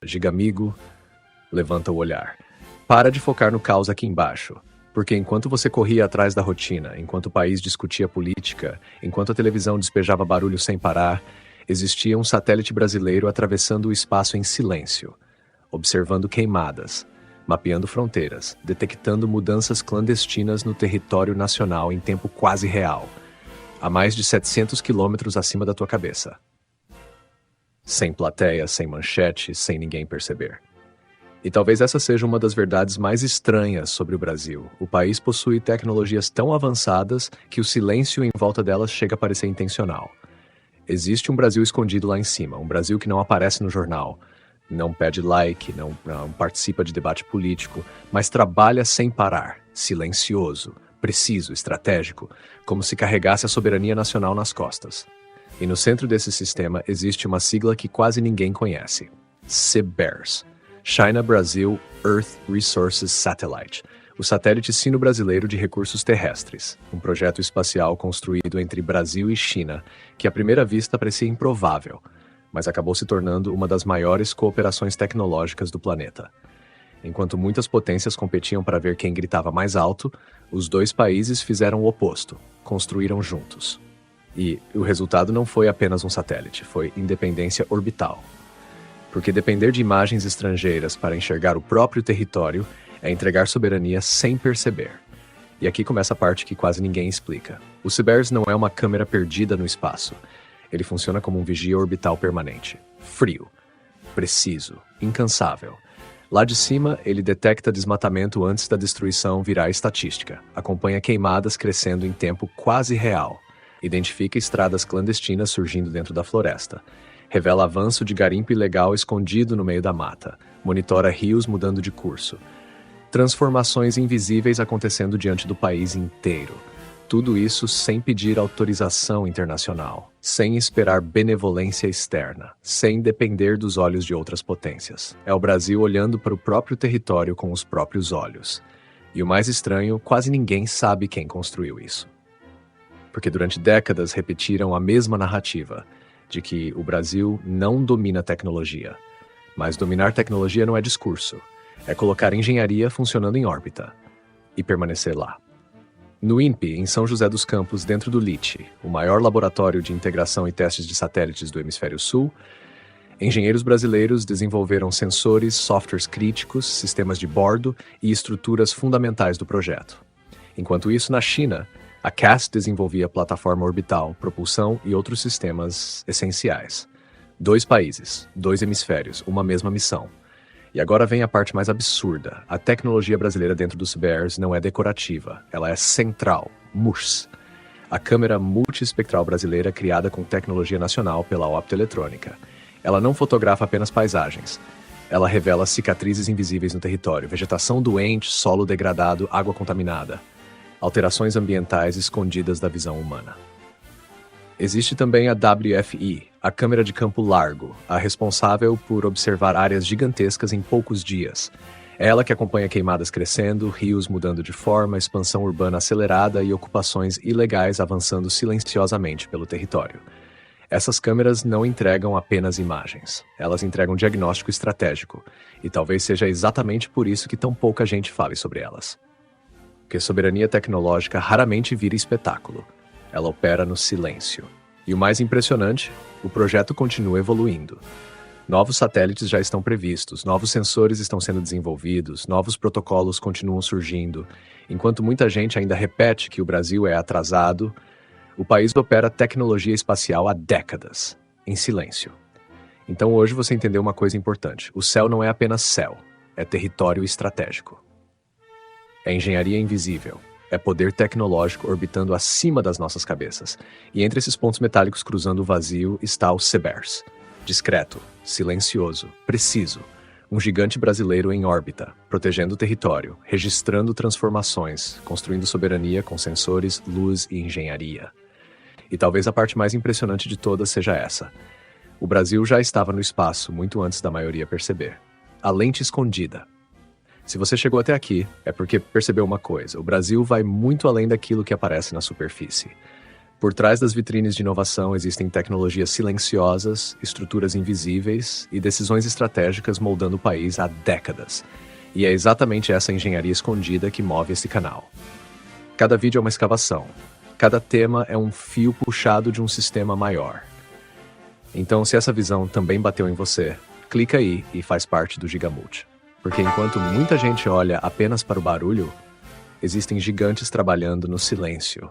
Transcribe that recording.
Gigamigo, levanta o olhar. Para de focar no caos aqui embaixo. Porque enquanto você corria atrás da rotina, enquanto o país discutia política, enquanto a televisão despejava barulho sem parar, existia um satélite brasileiro atravessando o espaço em silêncio, observando queimadas, mapeando fronteiras, detectando mudanças clandestinas no território nacional em tempo quase real, a mais de 700 quilômetros acima da tua cabeça. Sem plateia, sem manchete, sem ninguém perceber. E talvez essa seja uma das verdades mais estranhas sobre o Brasil. O país possui tecnologias tão avançadas que o silêncio em volta delas chega a parecer intencional. Existe um Brasil escondido lá em cima, um Brasil que não aparece no jornal, não pede like, não participa de debate político, mas trabalha sem parar, silencioso, preciso, estratégico, como se carregasse a soberania nacional nas costas. E no centro desse sistema existe uma sigla que quase ninguém conhece: CBERS. China Brazil Earth Resources Satellite, o satélite sino-brasileiro de recursos terrestres, um projeto espacial construído entre Brasil e China, que à primeira vista parecia improvável, mas acabou se tornando uma das maiores cooperações tecnológicas do planeta. Enquanto muitas potências competiam para ver quem gritava mais alto, os dois países fizeram o oposto, construíram juntos. E o resultado não foi apenas um satélite, foi independência orbital. Porque depender de imagens estrangeiras para enxergar o próprio território é entregar soberania sem perceber. E aqui começa a parte que quase ninguém explica. O CBERS não é uma câmera perdida no espaço. Ele funciona como um vigia orbital permanente. Frio, preciso, incansável. Lá de cima, ele detecta desmatamento antes da destruição virar estatística. Acompanha queimadas crescendo em tempo quase real. Identifica estradas clandestinas surgindo dentro da floresta. Revela avanço de garimpo ilegal escondido no meio da mata. Monitora rios mudando de curso. Transformações invisíveis acontecendo diante do país inteiro. Tudo isso sem pedir autorização internacional, sem esperar benevolência externa, sem depender dos olhos de outras potências. É o Brasil olhando para o próprio território com os próprios olhos. E o mais estranho, quase ninguém sabe quem construiu isso. Porque durante décadas repetiram a mesma narrativa, de que o Brasil não domina tecnologia. Mas dominar tecnologia não é discurso. É colocar engenharia funcionando em órbita e permanecer lá. No INPE, em São José dos Campos, dentro do LITE, o maior laboratório de integração e testes de satélites do Hemisfério Sul, engenheiros brasileiros desenvolveram sensores, softwares críticos, sistemas de bordo e estruturas fundamentais do projeto. Enquanto isso, na China, a CAST desenvolvia plataforma orbital, propulsão e outros sistemas essenciais. 2 países, 2 hemisférios, uma mesma missão. E agora vem a parte mais absurda. A tecnologia brasileira dentro do CBERS não é decorativa, ela é central, MURS. A câmera multiespectral brasileira criada com tecnologia nacional pela Optoeletrônica. Ela não fotografa apenas paisagens. Ela revela cicatrizes invisíveis no território, vegetação doente, solo degradado, água contaminada. Alterações ambientais escondidas da visão humana. Existe também a WFI, a câmera de campo largo, a responsável por observar áreas gigantescas em poucos dias. É ela que acompanha queimadas crescendo, rios mudando de forma, expansão urbana acelerada e ocupações ilegais avançando silenciosamente pelo território. Essas câmeras não entregam apenas imagens, elas entregam diagnóstico estratégico, e talvez seja exatamente por isso que tão pouca gente fale sobre elas. Porque soberania tecnológica raramente vira espetáculo. Ela opera no silêncio. E o mais impressionante, o projeto continua evoluindo. Novos satélites já estão previstos, novos sensores estão sendo desenvolvidos, novos protocolos continuam surgindo. Enquanto muita gente ainda repete que o Brasil é atrasado, o país opera tecnologia espacial há décadas, em silêncio. Então hoje você entendeu uma coisa importante. O céu não é apenas céu, é território estratégico. É engenharia invisível. É poder tecnológico orbitando acima das nossas cabeças. E entre esses pontos metálicos cruzando o vazio está o CBERS. Discreto, silencioso, preciso. Um gigante brasileiro em órbita, protegendo o território, registrando transformações, construindo soberania com sensores, luz e engenharia. E talvez a parte mais impressionante de todas seja essa. O Brasil já estava no espaço muito antes da maioria perceber. A lente escondida. Se você chegou até aqui, é porque percebeu uma coisa: o Brasil vai muito além daquilo que aparece na superfície. Por trás das vitrines de inovação existem tecnologias silenciosas, estruturas invisíveis e decisões estratégicas moldando o país há décadas. E é exatamente essa engenharia escondida que move esse canal. Cada vídeo é uma escavação. Cada tema é um fio puxado de um sistema maior. Então, se essa visão também bateu em você, clica aí e faz parte do Gigamult. Porque enquanto muita gente olha apenas para o barulho, existem gigantes trabalhando no silêncio.